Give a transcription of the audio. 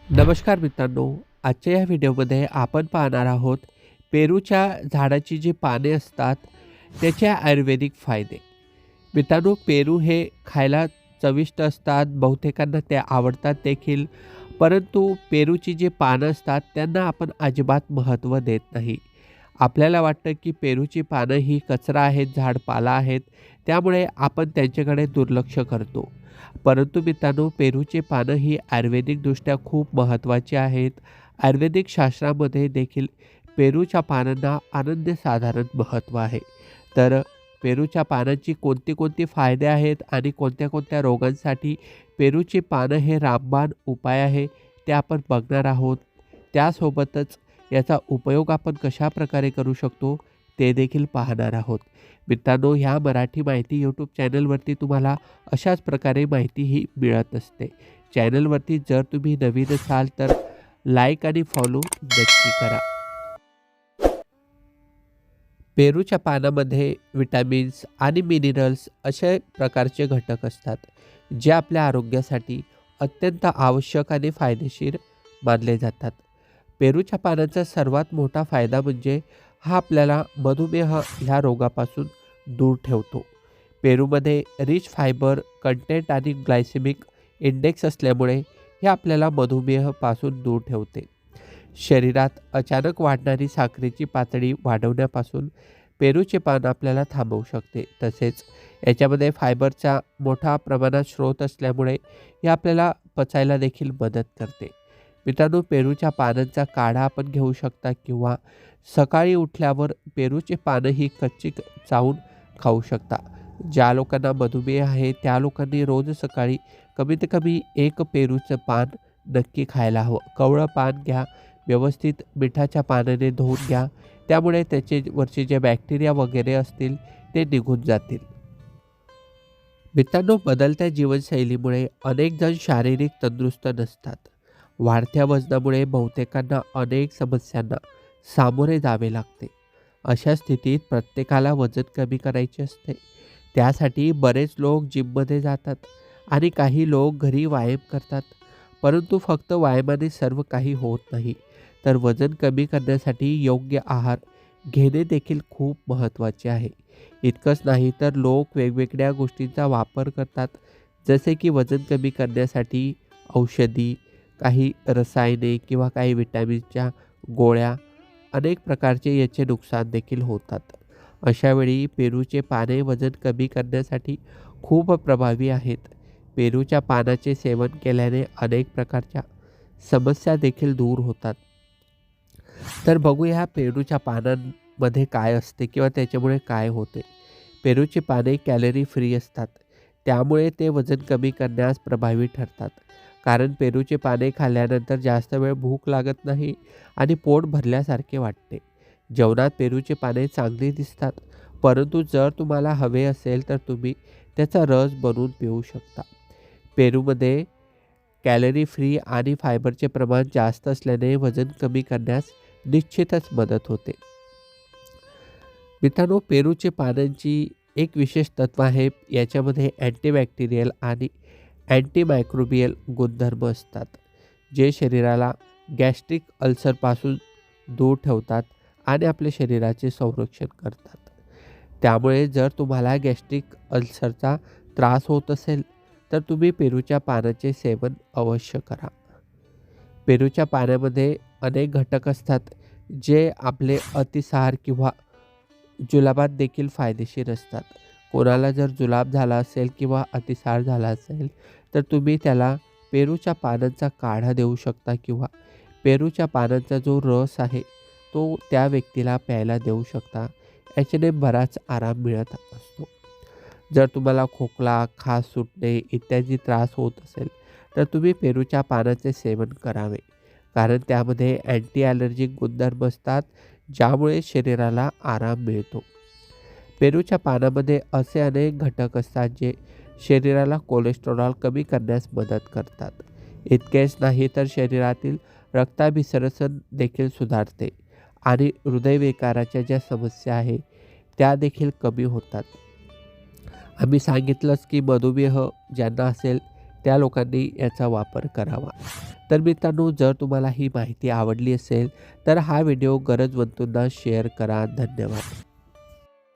नमस्कार मित्रांनो, आजच्या या व्हिडिओमध्ये आपण पाहणार आहोत पेरूच्या झाडाची जी पाने असतात त्याचे आयुर्वेदिक फायदे. मित्रांनो, पेरू हे खायला चविष्ट असतात, बहुतेकांना ते आवडतात देखील. परंतु पेरूची जी पानं असतात त्यांना आपण अजिबात महत्त्व देत नाही. आपल्याला वाटतं की पेरूची पानं ही कचरा आहेत, झाडपाला आहेत, त्यामुळे आपण त्यांच्याकडे दुर्लक्ष करतो. परंतु मित्रांनो, पेरूची पानं ही आयुर्वेदिकदृष्ट्या खूप महत्त्वाची आहेत. आयुर्वेदिक शास्त्रामध्ये देखील पेरूच्या पानांना अनन्यसाधारण महत्त्व आहे. तर पेरूच्या पानांची कोणते फायदे आहेत आणि कोणत्या रोगांसाठी पेरूची पानं हे रामबाण उपाय आहे, ते आपण बघणार आहोत. त्यासोबतच याचा उपयोग आपण कशाप्रकारे करू शकतो ते देखील पाहणार आहोत. मित्रांनो, ह्या मराठी माहिती यूट्यूब चॅनलवरती तुम्हाला अशाच प्रकारे माहिती ही मिळत असते. चॅनलवरती जर तुम्ही नवीन असाल तर लाईक आणि फॉलो नक्की करा. पेरूच्या पानामध्ये विटॅमिन्स आणि मिनरल्स अशा प्रकारचे घटक असतात, जे आपल्या आरोग्यासाठी अत्यंत आवश्यक आणि फायदेशीर मानले जातात. पेरूच्या पानाचा सर्वात मोठा फायदा म्हणजे हा आपल्याला मधुमेह ह्या रोगापासून दूर ठेवतो. पेरूमध्ये रिच फायबर कंटेंट आणि ग्लायसेमिक इंडेक्स असल्यामुळे हे आपल्याला मधुमेहापासून दूर ठेवते. शरीरात अचानक वाढणारी साखरेची पातळी वाढवण्यापासून पेरूचे पान आपल्याला थांबवू शकते. तसेच याच्यामध्ये फायबरचा मोठ्या प्रमाणात स्रोत असल्यामुळे हे आपल्याला पचायला देखील मदत करते. मित्रांनो, पेरूच्या पानांचा काढा आपण घेऊ शकता किंवा सकाळी उठल्यावर पेरूचे पानं ही कच्ची चावून खाऊ शकता. ज्या लोकांना मधुमेह आहे त्या लोकांनी रोज सकाळी कमीत कमी एक पेरूचं पान नक्की खायला हवं. कवळं पान घ्या, व्यवस्थित मिठाच्या पाण्याने धुवून घ्या, त्यामुळे त्याचे वरचे जे बॅक्टेरिया वगैरे असतील ते निघून जातील. मित्रांनो, बदलत्या जीवनशैलीमुळे अनेक जण शारीरिक तंदुरुस्त नसतात. वाढत्या वजनामुळे बहुतेकांना अनेक समस्यांना सामोरे जावे लागते. अशा स्थितीत प्रत्येकाला वजन कमी करायचे असते. त्यासाठी बरेच लोक जिममध्ये जातात आणि काही लोक घरी व्यायाम करतात. परंतु फक्त व्यायामाने सर्व काही होत नाही, तर वजन कमी करण्यासाठी योग्य आहार घेणे देखील खूप महत्त्वाचे आहे. इतकंच नाही तर लोक वेगवेगळ्या गोष्टींचा वापर करतात, जसे की वजन कमी करण्यासाठी औषधी, काही रसायने किंवा काही विटॅमिनच्या गोळ्या. अनेक प्रकारचे याचे नुकसान देखील होतात. अशावेळी पेरूचे पाने वजन कमी करण्यासाठी खूप प्रभावी आहेत. पेरूच्या पानाचे सेवन केल्याने अनेक प्रकारच्या समस्या देखील दूर होतात. तर बघूया पेरूच्या पानांमध्ये काय असते किंवा त्याच्यामुळे काय होते. पेरूची पाने कॅलरी फ्री असतात, त्यामुळे ते वजन कमी करण्यास प्रभावी ठरतात. कारण पेरूची पाने खाल्ल्यानंतर जास्त वेळ भूक लागत नाही आणि पोट भरल्यासारखे वाटते. जेवणात पेरूची पाने चांगली दिसतात, परंतु जर तुम्हाला हवे असेल तर तुम्ही त्याचा रस बनवून पिऊ शकता. पेरूमध्ये कॅलरी फ्री आणि फायबरचे प्रमाण जास्त असल्याने वजन कमी करण्यास निश्चितच मदत होते. मित्रांनो, पेरूचे पानांची एक विशेष तत्व आहे, याच्यामध्ये अँटीबॅक्टेरियल आणि अँटीमायक्रोबियल गुणधर्म असतात, जे शरीराला गॅस्ट्रिक अल्सरपासून दूर ठेवतात आणि आपल्या शरीराचे संरक्षण करतात. त्यामुळे जर तुम्हाला गॅस्ट्रिक अल्सरचा त्रास होत असेल तर तुम्ही पेरूच्या पानाचे सेवन अवश्य करा. पेरूच्या पाण्यामध्ये अनेक घटक असतात, जे आपले अतिसार किंवा जुलाबात देखील फायदेशीर असतात. कोणाला जर जुलाब झाला असेल किंवा अतिसार झाला असेल तर तुम्ही त्याला पेरूच्या पानांचा काढा देऊ शकता किंवा पेरूच्या पानांचा जो रस आहे तो त्या व्यक्तीला प्यायला देऊ शकता. याच्याने बराच आराम मिळत असतो. जर तुम्हाला खोकला, खाज सुटणे इत्यादी त्रास होत असेल तर तुम्ही पेरूच्या पानाचे सेवन करावे, कारण त्यामध्ये अँटी ॲलर्जिक गुणधर्म असतात, ज्यामुळे शरीराला आराम मिळतो. पेरूच्या पानामध्ये असे अनेक घटक असतात जे शरीराला कोलेस्टेरॉल कमी करण्यास मदत करतात. इतकेच नाही तर शरीरातील रक्ताभिसरण देखील सुधारते आणि हृदयविकाराच्या ज्या समस्या आहे त्या देखील कमी होतात. आम्ही सांगितलंच की मधुमेह ज्यांना असेल त्या लोकांनी याचा वापर करावा. तर मित्रांनो, जर तुम्हाला ही माहिती आवडली असेल तर हा व्हिडिओ गरजवंतांना शेअर करा. धन्यवाद.